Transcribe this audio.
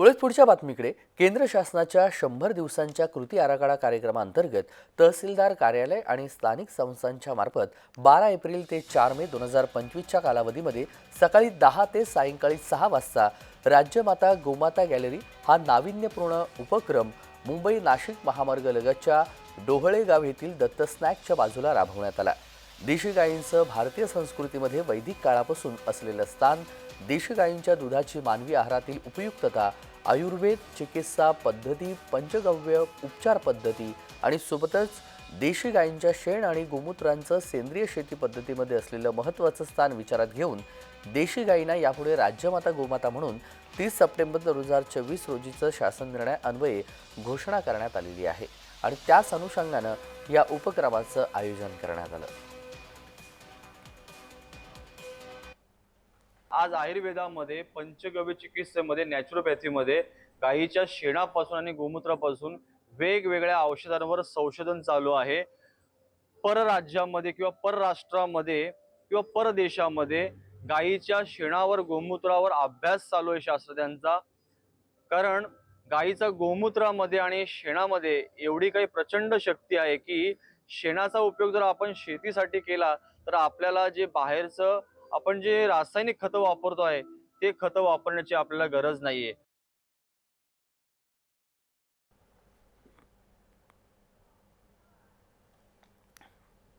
वळत पुढच्या बातमीकडे केंद्र शासनाच्या 100 दिवसांच्या कृती आराखडा कार्यक्रमांतर्गत तहसीलदार कार्यालय आणि स्थानिक संस्थांच्या मार्फत 12 एप्रिल ते 4 मे 2025च्या कालावधीमध्ये सकाळी 10 ते सायंकाळी 6 वाजता राज्यमाता गोमाता गॅलरी हा नाविन्यपूर्ण उपक्रम मुंबई नाशिक महामार्गलगतच्या डोहळे गाव येथील दत्त स्नॅकच्या बाजूला राबवण्यात आला। देशी गायींचं भारतीय संस्कृतीमध्ये वैदिक काळापासून असलेलं स्थान, देशी गायींच्या दुधाची मानवी आहारातील उपयुक्तता, आयुर्वेद चिकित्सा पद्धती, पंचगव्य उपचार पद्धती आणि सोबतच देशी गायींच्या शेण आणि गोमूत्रांचं सेंद्रिय शेती पद्धतीमध्ये असलेलं महत्त्वाचं स्थान विचारात घेऊन देशी गायींना यापुढे राज्यमाता गोमाता म्हणून 30 सप्टेंबर 2024 रोजीचं शासन निर्णय अन्वये घोषणा करण्यात आलेली आहे आणि त्याच अनुषंगानं या उपक्रमाचं आयोजन करण्यात आलं। आज आयुर्वेदामध्ये पंचगव्य चिकित्सेमध्ये नॅचरोपॅथीमध्ये गायीच्या शेणापासून आणि गोमूत्रापासून वेगवेगळ्या औषधांवर संशोधन चालू आहे। परराज्यामध्ये किंवा परराष्ट्रामध्ये किंवा परदेशामध्ये गायीच्या शेणावर गोमूत्रावर अभ्यास चालू आहे शास्त्रज्ञांचा। कारण गायीचा गोमूत्रामध्ये आणि शेणामध्ये एवढी काही प्रचंड शक्ती आहे की शेणाचा उपयोग जर आपण शेतीसाठी केला तर आपल्याला जे बाहेरचं आपण जे रासायनिक खतं वापरतो आहे ते खतं वापरण्याची आपल्याला गरज नाहीये।